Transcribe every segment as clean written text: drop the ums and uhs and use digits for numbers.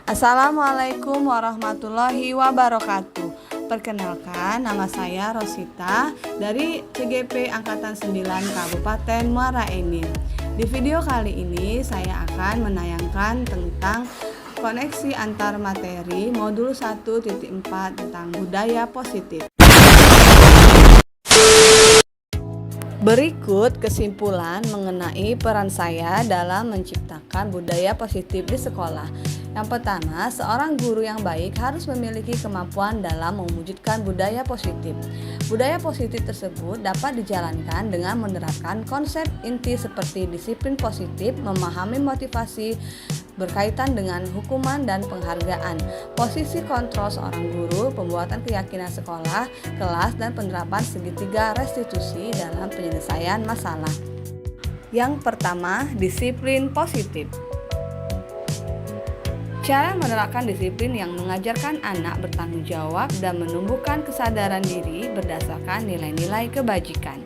Assalamualaikum warahmatullahi wabarakatuh. Perkenalkan, nama saya Rosita dari CGP Angkatan 9 Kabupaten Muara Enim. Di video kali ini saya akan menayangkan tentang koneksi antar materi modul 1.4 tentang budaya positif. Berikut kesimpulan mengenai peran saya dalam menciptakan budaya positif di sekolah. Yang pertama, seorang guru yang baik harus memiliki kemampuan dalam mewujudkan budaya positif. Budaya positif tersebut dapat dijalankan dengan menerapkan konsep inti seperti disiplin positif, memahami motivasi berkaitan dengan hukuman dan penghargaan, posisi kontrol seorang guru, pembuatan keyakinan sekolah, kelas, dan penerapan segitiga restitusi dalam penyelesaian masalah. Yang pertama, disiplin positif. Cara menerapkan disiplin yang mengajarkan anak bertanggung jawab dan menumbuhkan kesadaran diri berdasarkan nilai-nilai kebajikan.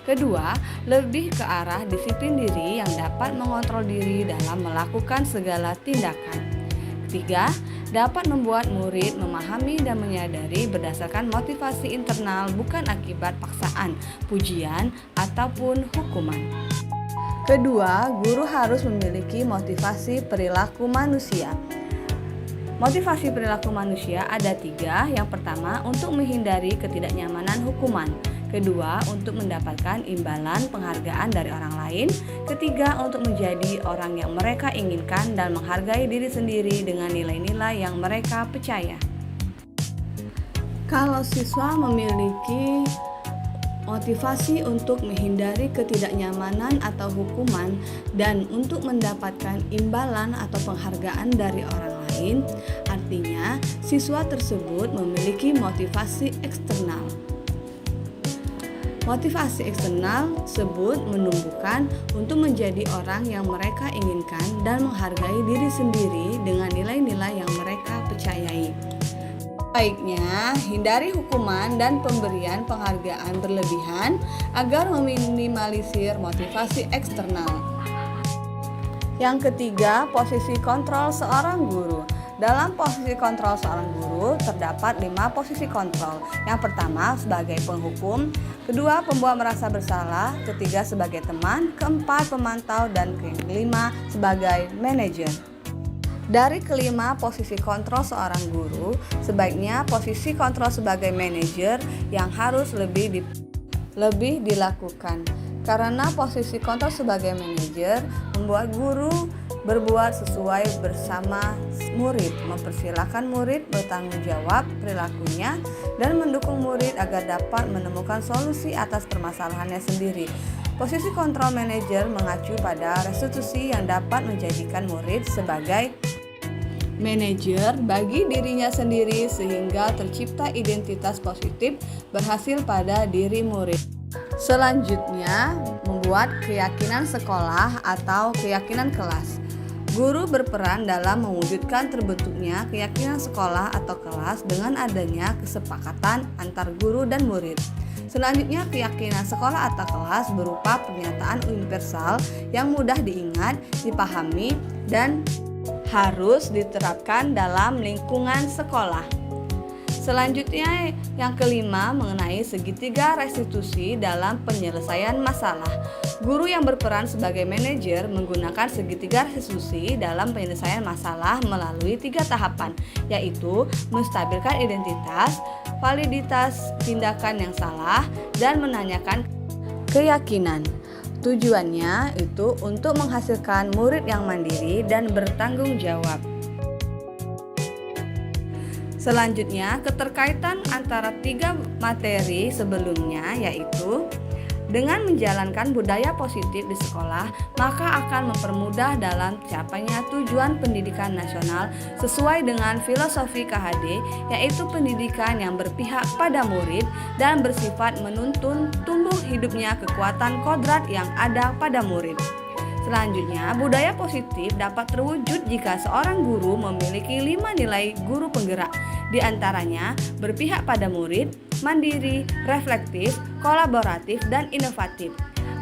Kedua, lebih ke arah disiplin diri yang dapat mengontrol diri dalam melakukan segala tindakan. Ketiga, dapat membuat murid memahami dan menyadari berdasarkan motivasi internal bukan akibat paksaan, pujian, ataupun hukuman. Kedua, guru harus memiliki motivasi perilaku manusia. Motivasi perilaku manusia ada 3. Yang pertama, untuk menghindari ketidaknyamanan hukuman. Kedua, untuk mendapatkan imbalan penghargaan dari orang lain. Ketiga, untuk menjadi orang yang mereka inginkan dan menghargai diri sendiri dengan nilai-nilai yang mereka percaya. Kalau siswa memiliki motivasi untuk menghindari ketidaknyamanan atau hukuman dan untuk mendapatkan imbalan atau penghargaan dari orang lain, artinya siswa tersebut memiliki motivasi eksternal. Motivasi eksternal tersebut menumbuhkan untuk menjadi orang yang mereka inginkan dan menghargai diri sendiri dengan nilai-nilai yang mereka percayai. Baiknya, hindari hukuman dan pemberian penghargaan berlebihan agar meminimalisir motivasi eksternal. Yang ketiga, posisi kontrol seorang guru. Dalam posisi kontrol seorang guru terdapat 5 posisi kontrol. Yang pertama sebagai penghukum, kedua pembuat merasa bersalah, ketiga sebagai teman, keempat pemantau, dan kelima sebagai manajer. Dari kelima posisi kontrol seorang guru, sebaiknya posisi kontrol sebagai manajer yang harus lebih dilakukan. Karena posisi kontrol sebagai manajer membuat guru berbuat sesuai bersama murid, mempersilahkan murid bertanggung jawab perilakunya, dan mendukung murid agar dapat menemukan solusi atas permasalahannya sendiri. Posisi kontrol manajer mengacu pada restitusi yang dapat menjadikan murid sebagai manajer bagi dirinya sendiri sehingga tercipta identitas positif berhasil pada diri murid. Selanjutnya, membuat keyakinan sekolah atau keyakinan kelas. Guru berperan dalam mewujudkan terbentuknya keyakinan sekolah atau kelas dengan adanya kesepakatan antar guru dan murid. Selanjutnya, keyakinan sekolah atau kelas berupa pernyataan universal yang mudah diingat, dipahami, dan harus diterapkan dalam lingkungan sekolah. Selanjutnya, yang kelima mengenai segitiga restitusi dalam penyelesaian masalah. Guru yang berperan sebagai manajer menggunakan segitiga restitusi dalam penyelesaian masalah melalui 3 tahapan, yaitu menstabilkan identitas, validitas tindakan yang salah, dan menanyakan keyakinan. Tujuannya itu untuk menghasilkan murid yang mandiri dan bertanggung jawab. Selanjutnya, keterkaitan antara 3 materi sebelumnya, yaitu dengan menjalankan budaya positif di sekolah, maka akan mempermudah dalam tercapainya tujuan pendidikan nasional sesuai dengan filosofi KHD, yaitu pendidikan yang berpihak pada murid dan bersifat menuntun tumbuh hidupnya kekuatan kodrat yang ada pada murid. Selanjutnya, budaya positif dapat terwujud jika seorang guru memiliki 5 nilai guru penggerak, di antaranya berpihak pada murid, mandiri, reflektif, kolaboratif, dan inovatif.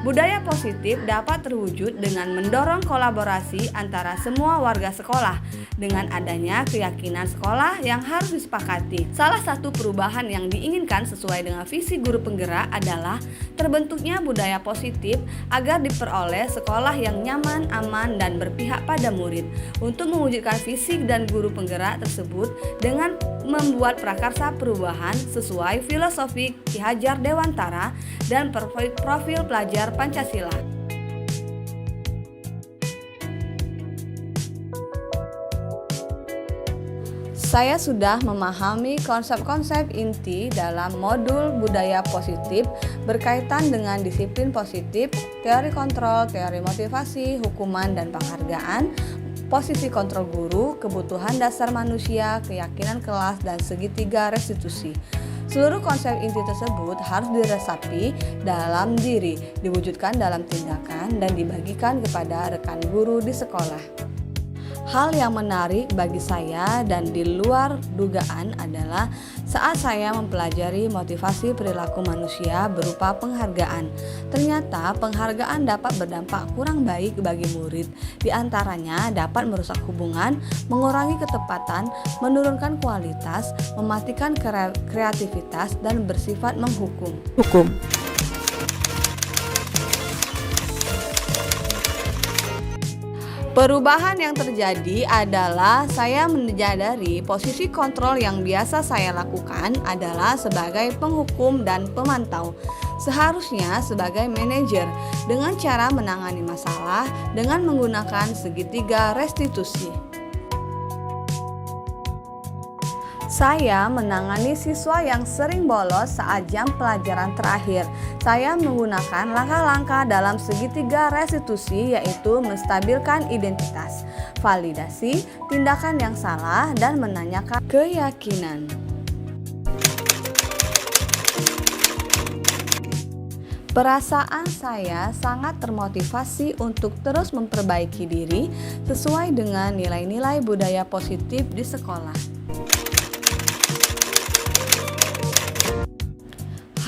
Budaya positif dapat terwujud dengan mendorong kolaborasi antara semua warga sekolah dengan adanya keyakinan sekolah yang harus disepakati. Salah satu perubahan yang diinginkan sesuai dengan visi guru penggerak adalah terbentuknya budaya positif agar diperoleh sekolah yang nyaman, aman, dan berpihak pada murid. Untuk mewujudkan visi dan guru penggerak tersebut dengan membuat prakarsa perubahan sesuai filosofi Ki Hajar Dewantara dan profil pelajar Pancasila. Saya sudah memahami konsep-konsep inti dalam modul budaya positif berkaitan dengan disiplin positif, teori kontrol, teori motivasi, hukuman dan penghargaan, posisi kontrol guru, kebutuhan dasar manusia, keyakinan kelas, dan segitiga restitusi. Seluruh konsep inti tersebut harus diresapi dalam diri, diwujudkan dalam tindakan, dan dibagikan kepada rekan guru di sekolah. Hal yang menarik bagi saya dan di luar dugaan adalah saat saya mempelajari motivasi perilaku manusia berupa penghargaan. Ternyata penghargaan dapat berdampak kurang baik bagi murid. Di antaranya dapat merusak hubungan, mengurangi ketepatan, menurunkan kualitas, mematikan kreativitas, dan bersifat menghukum. Perubahan yang terjadi adalah saya menyadari posisi kontrol yang biasa saya lakukan adalah sebagai penghukum dan pemantau. Seharusnya sebagai manajer dengan cara menangani masalah dengan menggunakan segitiga restitusi. Saya menangani siswa yang sering bolos saat jam pelajaran terakhir. Saya menggunakan langkah-langkah dalam segitiga restitusi, yaitu menstabilkan identitas, validasi, tindakan yang salah, dan menanyakan keyakinan. Perasaan saya sangat termotivasi untuk terus memperbaiki diri sesuai dengan nilai-nilai budaya positif di sekolah.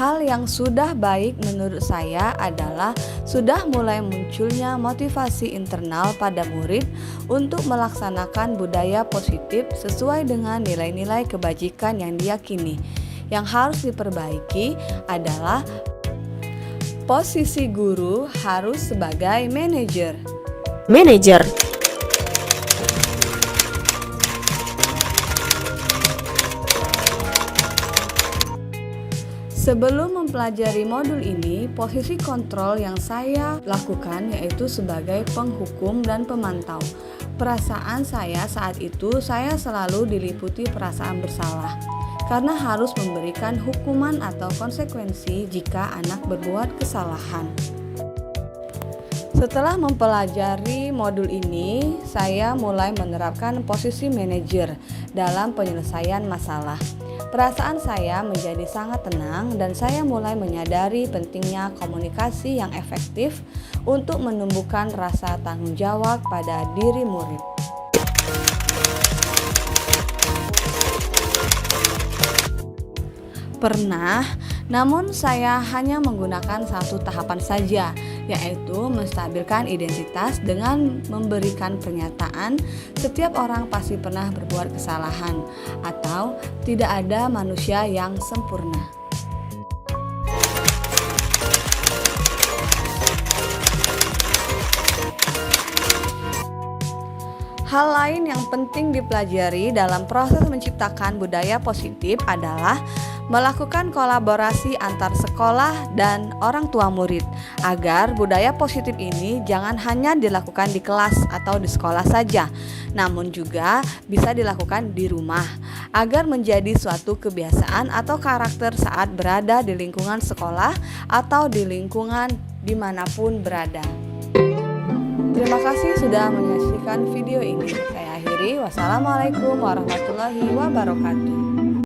Hal yang sudah baik menurut saya adalah sudah mulai munculnya motivasi internal pada murid untuk melaksanakan budaya positif sesuai dengan nilai-nilai kebajikan yang diyakini. Yang harus diperbaiki adalah posisi guru harus sebagai manajer. Sebelum mempelajari modul ini, posisi kontrol yang saya lakukan yaitu sebagai penghukum dan pemantau. Perasaan saya saat itu, saya selalu diliputi perasaan bersalah karena harus memberikan hukuman atau konsekuensi jika anak berbuat kesalahan. Setelah mempelajari modul ini, saya mulai menerapkan posisi manajer dalam penyelesaian masalah. Perasaan saya menjadi sangat tenang dan saya mulai menyadari pentingnya komunikasi yang efektif untuk menumbuhkan rasa tanggung jawab pada diri murid. Pernah, namun saya hanya menggunakan satu tahapan saja, yaitu menstabilkan identitas dengan memberikan pernyataan setiap orang pasti pernah berbuat kesalahan atau tidak ada manusia yang sempurna. Hal lain yang penting dipelajari dalam proses menciptakan budaya positif adalah melakukan kolaborasi antar sekolah dan orang tua murid agar budaya positif ini jangan hanya dilakukan di kelas atau di sekolah saja, namun juga bisa dilakukan di rumah agar menjadi suatu kebiasaan atau karakter saat berada di lingkungan sekolah atau di lingkungan dimanapun berada. Terima kasih sudah menyaksikan video ini. Saya akhiri. Wassalamualaikum warahmatullahi wabarakatuh.